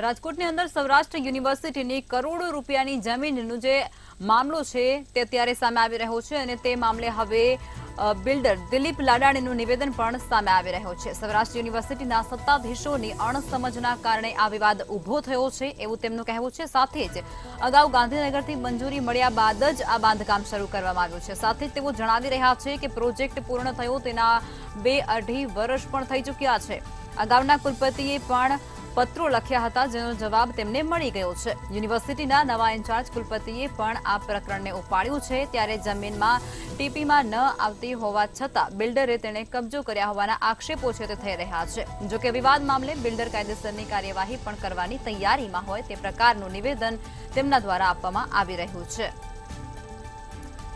રાજકોટની અંદર સૌરાષ્ટ્ર યુનિવર્સિટીની કરોડો રૂપિયાની જમીનનો જે મામલો છે તે અત્યારે સામે આવી રહ્યો છે અને તે મામલે હવે બિલ્ડર દિલીપ લાડાણીનું નિવેદન પણ સામે આવી રહ્યું છે। સૌરાષ્ટ્ર યુનિવર્સિટીના સત્તાધીશોની અણસમજના કારણે આ વિવાદ ઊભો થયો છે એવું તેમનું કહેવું છે। સાથે જ અગાઉ ગાંધીનગરથી મંજૂરી મળ્યા બાદ જ આ બાંધકામ શરૂ કરવામાં આવ્યું છે। સાથે જ તેઓ જણાવી રહ્યા છે કે પ્રોજેક્ટ પૂર્ણ થયો તેના 2-2.5 વર્ષ પણ થઈ ચૂક્યા છે। અગાઉના કુલપતિએ પણ પત્રો લખ્યા હતા જેનો જવાબ તેમને મળી ગયો છે। યુનિવર્સિટીના નવા ઇન્ચાર્જ કુલપતિએ પણ આ પ્રકરણને ઉપાડ્યું છે। ત્યારે જમીનમાં ટીપીમાં ન આવતી હોવા છતાં બિલ્ડરે તેને કબજો કર્યા હોવાના આક્ષેપો છે તે થઈ રહ્યા છે। જો કે વિવાદ મામલે બિલ્ડર કાયદેસરની કાર્યવાહી પણ કરવાની તૈયારીમાં હોય તે પ્રકારનું નિવેદન તેમના દ્વારા આપવામાં આવી રહ્યું છે।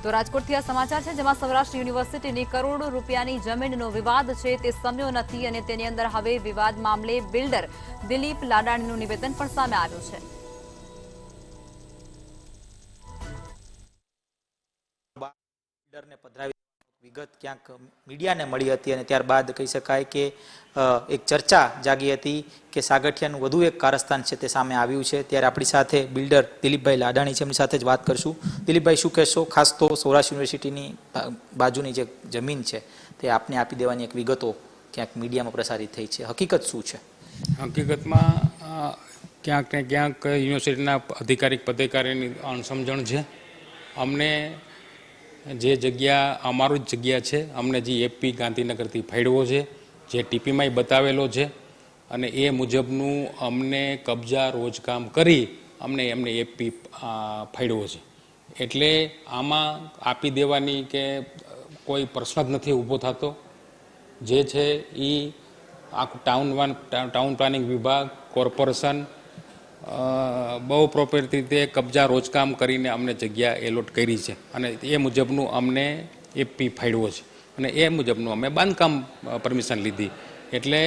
તો રાજકોટથી આ સમાચાર છે જેમાં સૌરાષ્ટ્ર યુનિવર્સિટીની કરોડો રૂપિયાની જમીનનો વિવાદ છે તે સમ્યો નથી અને તેની અંદર હવે વિવાદ મામલે બિલ્ડર દિલીપ લાડાણીનું નિવેદન પણ સામે આવ્યું છે। બિલ્ડરને પધરાવી વિગત ક્યાંક મીડિયાને મળી હતી અને ત્યારબાદ કહી શકાય કે એક ચર્ચા જાગી હતી કે સાગઠિયાનું વધુ એક કારસ્તાન છે તે સામે આવ્યું છે। ત્યારે આપણી સાથે બિલ્ડર દિલીપભાઈ લાડાણી છે, એમની સાથે જ વાત કરશું। દિલીપભાઈ, શું કહેશો? ખાસ તો સૌરાષ્ટ્ર યુનિવર્સિટીની બાજુની જે જમીન છે તે આપને આપી દેવાની એક વિગતો ક્યાંક મીડિયામાં પ્રસારિત થઈ છે, હકીકત શું છે? હકીકતમાં ક્યાંક ને ક્યાંક યુનિવર્સિટીના પદાધિકારીની અણસમજણ છે। અમને જે જગ્યા અમારું જ જગ્યા છે, અમને જે એપી ગાંધીનગરથી ફાળવ્યો છે, જે ટીપીમાંય બતાવેલો છે અને એ મુજબનું અમને કબજા રોજકામ કરી અમને એમને એપી ફાળવ્યો છે। એટલે આમાં આપી દેવાની કે કોઈ પ્રશ્ન જ નથી ઊભો થતો। જે છે એ આખું ટાઉન પ્લાનિંગ વિભાગ, કોર્પોરેશન બહુ પ્રોપર રીતે કબજા રોજકામ કરીને અમને જગ્યા એલોટ કરી છે અને એ મુજબનું અમને એપી ફાળવ્યો છે અને એ મુજબનું અમે બાંધકામ પરમિશન લીધી। એટલે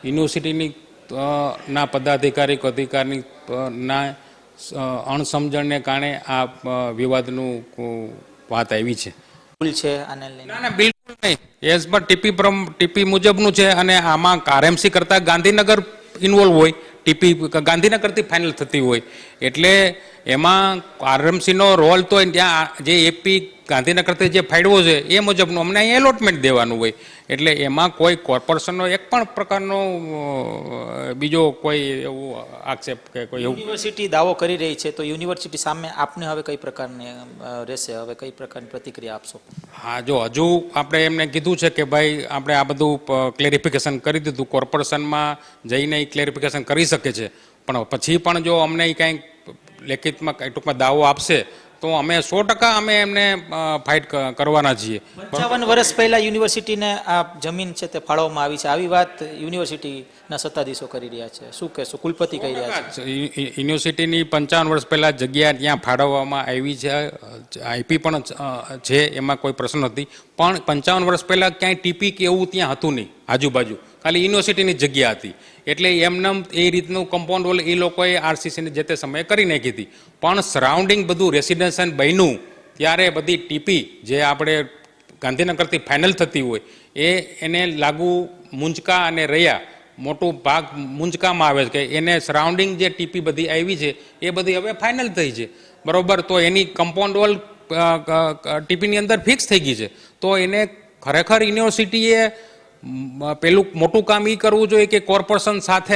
યુનિવર્સિટીની ના પદાધિકારી અધિકારીની ના અણસમજણને કારણે આ વિવાદનું વાત આવી છે। ભૂલ છે આને લઈને? ના ના, બિલકુલ નહીં। એઝ પર ટીપી મુજબનું છે અને આમાં આરએમસી કરતાં ગાંધીનગર ઇન્વોલ્વ હોય, ટીપી ગાંધીનગરથી ફાઇનલ થતી હોય એટલે એમાં આરએમસીનો રોલ તો ત્યાં જે એપી ગાંધીનગરથી જે ફાળવ્યો છે એ મુજબનું અમને અહીં એલોટમેન્ટ દેવાનું હોય। એટલે એમાં કોઈ કોર્પોરેશનનો એક પણ પ્રકારનો બીજો કોઈ એવું આક્ષેપ કે કોઈ એવું યુનિવર્સિટી દાવો કરી રહી છે તો યુનિવર્સિટી સામે આપને હવે કઈ પ્રકારની રહેશે, હવે કઈ પ્રકારની પ્રતિક્રિયા આપશો? હા, જો હજુ આપણે એમને કીધું છે કે ભાઈ આપણે આ બધું ક્લેરિફિકેશન કરી દીધું, કોર્પોરેશનમાં જઈને એ ક્લેરિફિકેશન કરી શકે છે, પણ પછી પણ જો અમને કંઈક લેખિતમાં ટૂંકમાં દાવો આપશે તો અમે 100% અમે એમને ફાઇટ કરવાના છીએ। 55 વર્ષ પહેલા યુનિવર્સિટીને આ જમીન છે તે ફાળવવામાં આવી છે, આવી વાત યુનિવર્સિટીના સત્તાધીશો કરી રહ્યા છે, શું કહેશો? કુલપતિ કહી રહ્યા છે યુનિવર્સિટીની 55 વર્ષ પહેલાં જગ્યા ત્યાં ફાળવવામાં આવી છે, આઈપી પણ છે, એમાં કોઈ પ્રશ્ન નથી। પણ 55 વર્ષ પહેલાં ક્યાંય ટીપી કે એવું ત્યાં હતું નહીં, આજુબાજુ ખાલી યુનિવર્સિટીની જગ્યા હતી। એટલે એમને એ રીતનું કમ્પાઉન્ડ વોલ એ લોકોએ આરસીસીને જે તે સમયે કરી નાખી હતી, પણ સરાઉન્ડિંગ બધું રેસિડેન્શિયલ બન્યું ત્યારે બધી ટીપી જે આપણે ગાંધીનગરથી ફાઇનલ થતી હોય એને લાગુ મુંજકા અને રહ્યા મોટું ભાગ મુંજકામાં આવે છે કે એને સરાઉન્ડિંગ જે ટીપી બધી આવી છે એ બધી હવે ફાઇનલ થઈ છે, બરાબર? તો એની કમ્પાઉન્ડ વોલ ટીપીની અંદર ફિક્સ થઈ ગઈ છે। તો એને ખરેખર યુનિવર્સિટીએ પેલું મોટું કામ એ કરવું જોઈએ કે કોર્પોરેશન સાથે